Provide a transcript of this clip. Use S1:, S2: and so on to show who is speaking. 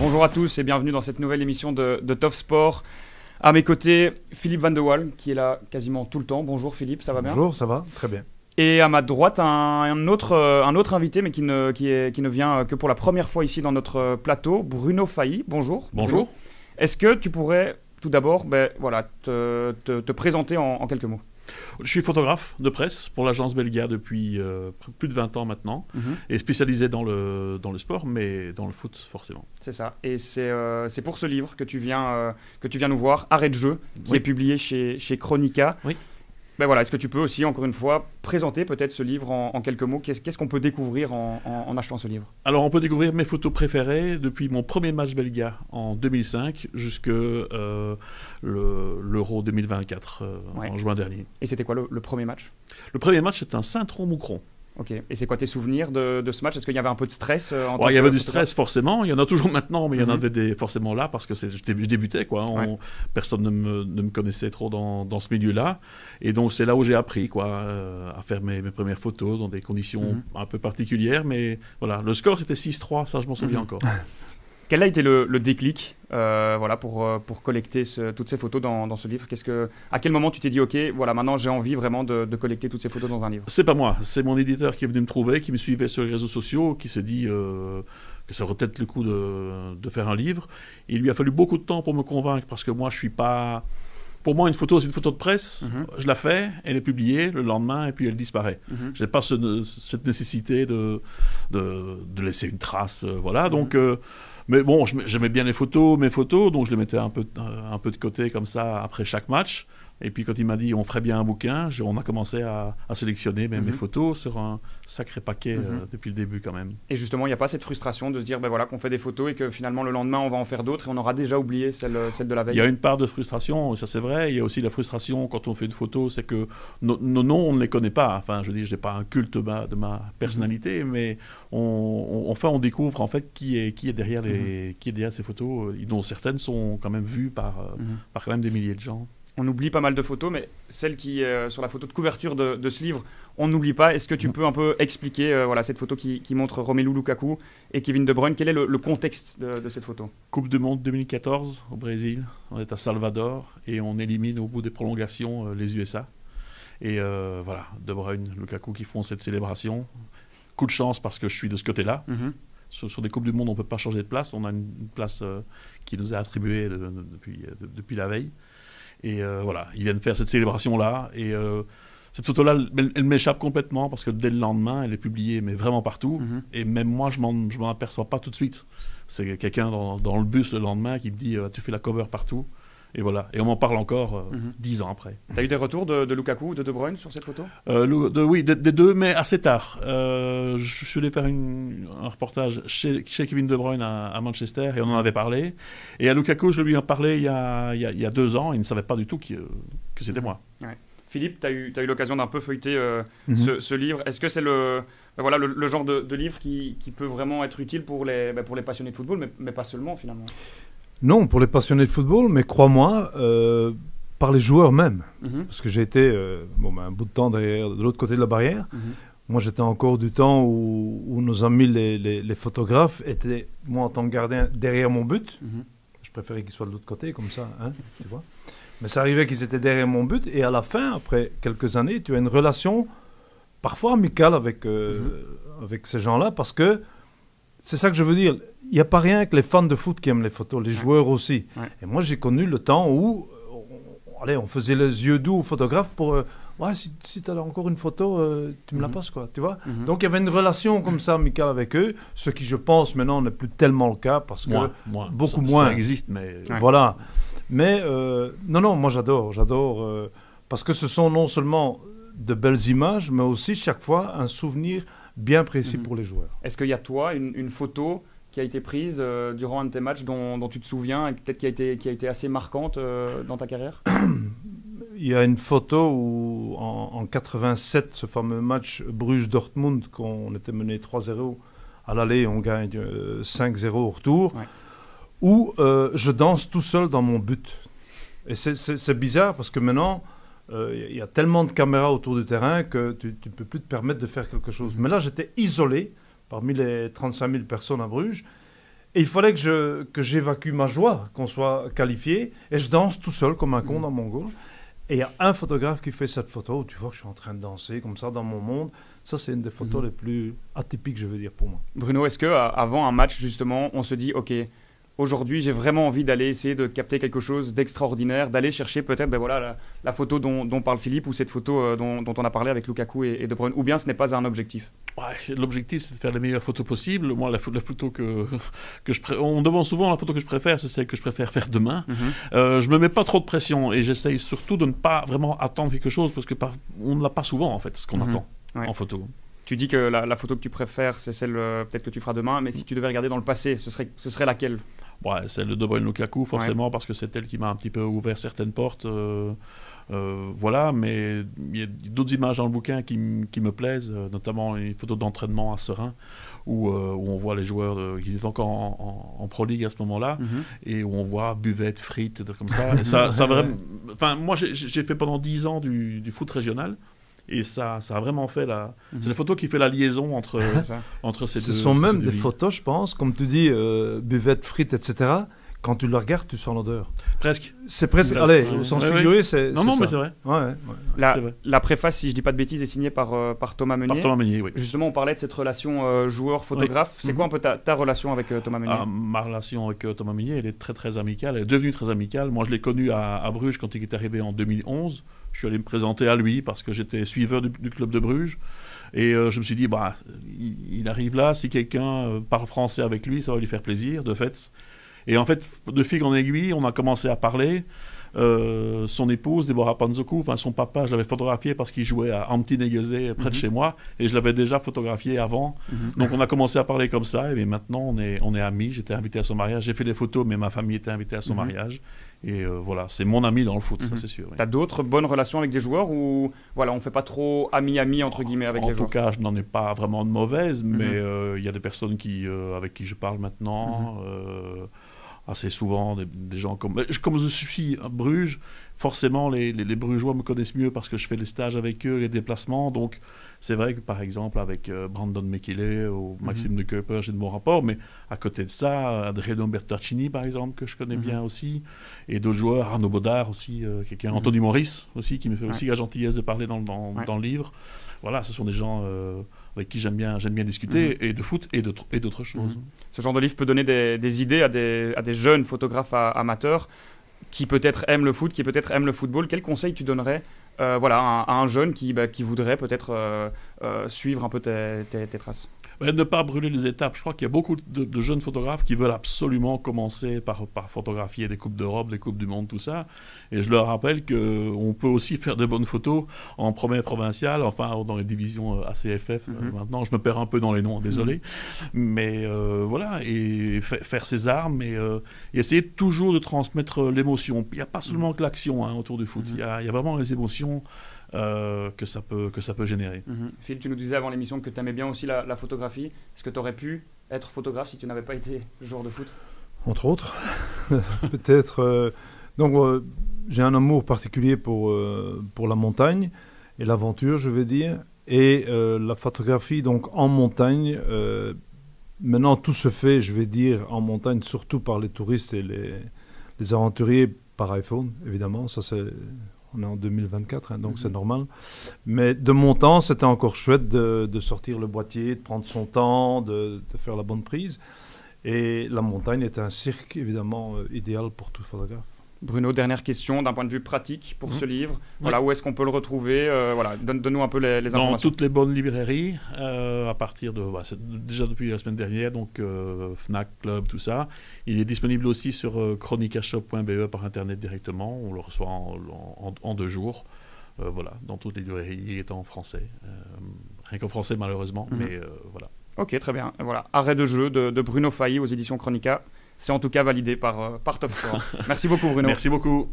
S1: Bonjour à tous et bienvenue dans cette nouvelle émission de Top Sport. À mes côtés, Philippe Van de Waal, qui est là quasiment tout le temps. Bonjour Philippe, ça va bien?
S2: Bonjour, ça va, très bien.
S1: Et à ma droite, un autre invité, mais qui ne vient que pour la première fois ici dans notre plateau, Bruno Failly. Bonjour.
S3: Bonjour.
S1: Bruno. Est-ce que tu pourrais tout d'abord te présenter en quelques mots?
S3: Je suis photographe de presse pour l'agence Belga depuis plus de 20 ans maintenant, et spécialisé dans le sport, mais dans le foot forcément.
S1: C'est ça, et c'est pour ce livre que tu viens nous voir, Arrêt de jeu, qui est publié chez Chronica.
S3: Oui.
S1: Ben voilà, est-ce que tu peux aussi, encore une fois, présenter peut-être ce livre en quelques mots? Qu'est-ce qu'on peut découvrir en achetant ce livre?
S3: Alors, on peut découvrir mes photos préférées depuis mon premier match Belga en 2005 jusqu'à l'Euro 2024 en juin dernier.
S1: Et c'était quoi le premier match?
S3: Le premier match, c'est un Saint-Tron-Moucron.
S1: Ok. Et c'est quoi tes souvenirs de ce match? Est-ce qu'il y avait un peu de stress
S3: il y avait du stress forcément, il y en a toujours maintenant, mais il y en avait forcément là parce que je débutais, quoi. Personne ne me connaissait trop dans ce milieu-là. Et donc c'est là où j'ai appris à faire mes premières photos dans des conditions un peu particulières. Mais voilà, le score c'était 6-3, ça je m'en souviens encore.
S1: Quel a été le déclic pour collecter toutes ces photos dans ce livre? À quel moment tu t'es dit, ok, voilà, maintenant j'ai envie vraiment de collecter toutes ces photos dans un livre?
S3: C'est pas moi, c'est mon éditeur qui est venu me trouver, qui me suivait sur les réseaux sociaux, qui s'est dit que ça aurait peut-être le coup de faire un livre. Il lui a fallu beaucoup de temps pour me convaincre, parce que moi je suis pas... Pour moi, une photo, c'est une photo de presse. Je la fais, elle est publiée le lendemain et puis elle disparaît. Je n'ai pas cette nécessité de laisser une trace. Voilà. Donc, mais bon, j'aimais bien mes photos, donc je les mettais un peu de côté comme ça après chaque match. Et puis quand il m'a dit on ferait bien un bouquin, on a commencé à sélectionner mes photos sur un sacré paquet depuis le début quand même.
S1: Et justement, il n'y a pas cette frustration de se dire qu'on fait des photos et que finalement le lendemain on va en faire d'autres et on aura déjà oublié celle de la veille?
S3: Il y a une part de frustration, ça c'est vrai. Il y a aussi la frustration quand on fait une photo, c'est que nos noms on ne les connaît pas. Enfin, je dis, je n'ai pas un culte de ma personnalité, mais on découvre en fait qui est derrière ces photos, dont certaines sont quand même vues par quand même des milliers de gens.
S1: On oublie pas mal de photos, mais celle qui est sur la photo de couverture de ce livre, on n'oublie pas. Est-ce que tu peux un peu expliquer cette photo qui montre Romelu Lukaku et Kevin De Bruyne? Quel est le contexte de cette photo?
S3: Coupe du Monde 2014 au Brésil. On est à Salvador et on élimine au bout des prolongations les USA. Et voilà, De Bruyne, Lukaku qui font cette célébration. Coup de chance parce que je suis de ce côté-là. Sur des Coupes du Monde, on ne peut pas changer de place. On a une place qui nous est attribuée depuis la veille. Et voilà, ils viennent faire cette célébration-là. Et cette photo-là, elle m'échappe complètement parce que dès le lendemain, elle est publiée, mais vraiment partout. Et même moi, je m'en aperçois pas tout de suite. C'est quelqu'un dans le bus le lendemain qui me dit tu fais la cover partout. Et voilà. Et on m'en parle encore 10 ans après.
S1: Tu as eu des retours de Lukaku ou de Bruyne sur cette photo?
S3: Oui, des deux, mais assez tard. Je suis allé faire un reportage chez Kevin De Bruyne à Manchester et on en avait parlé. Et à Lukaku, je lui ai parlé il y a 2 ans. Il ne savait pas du tout que c'était moi.
S1: Ouais. Philippe, tu as eu l'occasion d'un peu feuilleter ce livre. Est-ce que c'est le genre de livre qui peut vraiment être utile pour les passionnés de football, mais pas seulement finalement?
S2: Non, pour les passionnés de football, mais crois-moi, par les joueurs même. Parce que j'ai été un bout de temps de l'autre côté de la barrière. Moi, j'étais encore du temps où nos amis, les photographes, étaient, moi, en tant que gardien, derrière mon but. Je préférais qu'ils soient de l'autre côté, comme ça, tu vois. Mais ça arrivait qu'ils étaient derrière mon but. Et à la fin, après quelques années, tu as une relation parfois amicale avec ces gens-là, parce que c'est ça que je veux dire. Il n'y a pas rien que les fans de foot qui aiment les photos, les joueurs aussi. Et moi, j'ai connu le temps où on faisait les yeux doux aux photographes pour... si tu as encore une photo, tu me la passes, quoi, tu vois. Donc, il y avait une relation comme ça, amicale avec eux, ce qui, je pense, maintenant, n'est plus tellement le cas, parce que beaucoup moins...
S3: Ça existe, mais...
S2: Voilà. Mais, non, moi, j'adore, parce que ce sont non seulement de belles images, mais aussi, chaque fois, un souvenir bien précis pour les joueurs.
S1: Est-ce qu'il y a, toi, une photo qui a été prise durant un de tes matchs dont tu te souviens et peut-être qui a été assez marquante dans ta carrière?
S2: Il y a une photo où, en 87, ce fameux match Bruges-Dortmund, qu'on était mené 3-0 à l'aller, on gagne 5-0 au retour, où je danse tout seul dans mon but. Et c'est bizarre parce que maintenant, il y a tellement de caméras autour du terrain que tu ne peux plus te permettre de faire quelque chose. Mais là, j'étais isolé parmi les 35 000 personnes à Bruges. Et il fallait que j'évacue ma joie, qu'on soit qualifié. Et je danse tout seul comme un con dans mon goal. Et il y a un photographe qui fait cette photo où tu vois que je suis en train de danser comme ça dans mon monde. Ça, c'est une des photos les plus atypiques, je veux dire, pour moi.
S1: Bruno, est-ce qu'avant un match, justement, on se dit, OK, aujourd'hui, j'ai vraiment envie d'aller essayer de capter quelque chose d'extraordinaire, d'aller chercher peut-être la photo dont parle Philippe ou cette photo dont on a parlé avec Lukaku et De Bruyne, ou bien ce n'est pas un objectif?
S3: Ouais, l'objectif, c'est de faire les meilleures photos possibles. Moi, la photo on me demande souvent la photo que je préfère, c'est celle que je préfère faire demain. Je me mets pas trop de pression et j'essaye surtout de ne pas vraiment attendre quelque chose parce que on ne l'a pas souvent, en fait, ce qu'on attend en photo.
S1: Tu dis que la photo que tu préfères, c'est celle peut-être que tu feras demain, mais si tu devais regarder dans le passé, ce serait laquelle?
S3: Ouais, celle de Bruyne Lukaku, forcément, parce que c'est elle qui m'a un petit peu ouvert certaines portes. Voilà, mais il y a d'autres images dans le bouquin qui me plaisent, notamment une photo d'entraînement à Serein, où on voit les joueurs, ils étaient encore en Pro League à ce moment-là, et où on voit buvettes, frites, comme ça. Et ça vraiment, enfin, moi, j'ai fait pendant 10 ans du foot régional. Et ça a vraiment fait c'est la photo qui fait la liaison entre ces deux.
S2: Ce sont même des photos, je pense, comme tu dis, buvettes, frites, etc. Quand tu le regardes, tu sens l'odeur.
S3: Presque.
S2: C'est presque. Allez, au sens figuré, c'est.
S3: Non, mais c'est vrai.
S1: La préface, si je dis pas de bêtises, est signée par Thomas Meunier.
S3: Par Thomas Meunier, oui.
S1: Justement, on parlait de cette relation joueur-photographe. C'est quoi un peu ta relation avec Thomas Meunier?
S3: Ma relation avec Thomas Meunier, elle est très très amicale. Elle est devenue très amicale. Moi, je l'ai connu à Bruges quand il est arrivé en 2011. Je suis allé me présenter à lui parce que j'étais suiveur du club de Bruges. Et je me suis dit, il arrive là, si quelqu'un parle français avec lui, ça va lui faire plaisir, de fait. Et en fait, de fil en aiguille, on a commencé à parler. Son épouse, Deborah Panzoku, son papa, je l'avais photographié parce qu'il jouait à Amti-Negezé, près de chez moi, et je l'avais déjà photographié avant. Donc on a commencé à parler comme ça, et maintenant on est amis. J'étais invité à son mariage, j'ai fait des photos, mais ma famille était invitée à son mariage. Et voilà, c'est mon ami dans le foot, ça c'est sûr. Oui.
S1: T'as d'autres bonnes relations avec des joueurs ou voilà, on fait pas trop ami entre guillemets avec les joueurs?
S3: En tout cas, je n'en ai pas vraiment de mauvaises, mais il y a des personnes avec qui je parle maintenant. Assez souvent, des gens comme je suis à Bruges, forcément les Brugeois me connaissent mieux parce que je fais les stages avec eux, les déplacements. Donc c'est vrai que par exemple avec Brandon Mekile ou Maxime de Keuper, j'ai de bons rapports, mais à côté de ça, Adriano Bertaccini par exemple, que je connais bien aussi, et d'autres joueurs, Arnaud Baudard aussi, quelqu'un, Anthony Maurice aussi, qui me fait aussi la gentillesse de parler dans le livre. Voilà, ce sont des gens avec qui j'aime bien discuter, et de foot et d'autres choses.
S1: Ce genre de livre peut donner des idées à des jeunes photographes amateurs qui peut-être aiment le foot, qui peut-être aiment le football. Quel conseil tu donnerais à un jeune qui voudrait peut-être suivre un peu tes traces?
S3: Ne pas brûler les étapes. Je crois qu'il y a beaucoup de jeunes photographes qui veulent absolument commencer par photographier des Coupes d'Europe, des Coupes du Monde, tout ça. Et je leur rappelle qu'on peut aussi faire de bonnes photos en première provinciale, enfin dans les divisions ACFF. Maintenant, je me perds un peu dans les noms, désolé. Mais voilà, et faire ses armes et essayer toujours de transmettre l'émotion. Il n'y a pas seulement que l'action autour du foot. Il y a vraiment les émotions que ça peut générer.
S1: Phil, tu nous disais avant l'émission que tu aimais bien aussi la photographie. Est-ce que tu aurais pu être photographe si tu n'avais pas été joueur de foot?
S2: Entre autres. Peut-être. Donc, j'ai un amour particulier pour la montagne et l'aventure, je vais dire. Et la photographie, donc en montagne. Maintenant, tout se fait, je vais dire, en montagne, surtout par les touristes et les aventuriers par iPhone, évidemment. Ça, c'est... On est en 2024, donc c'est normal. Mais de mon temps, c'était encore chouette de sortir le boîtier, de prendre son temps, de faire la bonne prise. Et la montagne est un cirque, évidemment, idéal pour tout photographe.
S1: Bruno, dernière question, d'un point de vue pratique pour ce livre. Voilà, où est-ce qu'on peut le retrouver? Donne-nous un peu les informations.
S3: Dans toutes les bonnes librairies, à partir de... déjà depuis la semaine dernière, donc Fnac, Club, tout ça. Il est disponible aussi sur chronicashop.be par Internet directement. On le reçoit en 2 jours. Voilà, dans toutes les librairies, il est en français. Rien qu'en français, malheureusement, mais voilà.
S1: Ok, très bien. Voilà, Arrêt de jeu de Bruno Failly aux éditions Chronica. C'est en tout cas validé par Top Score. Merci beaucoup Bruno.
S3: Merci beaucoup.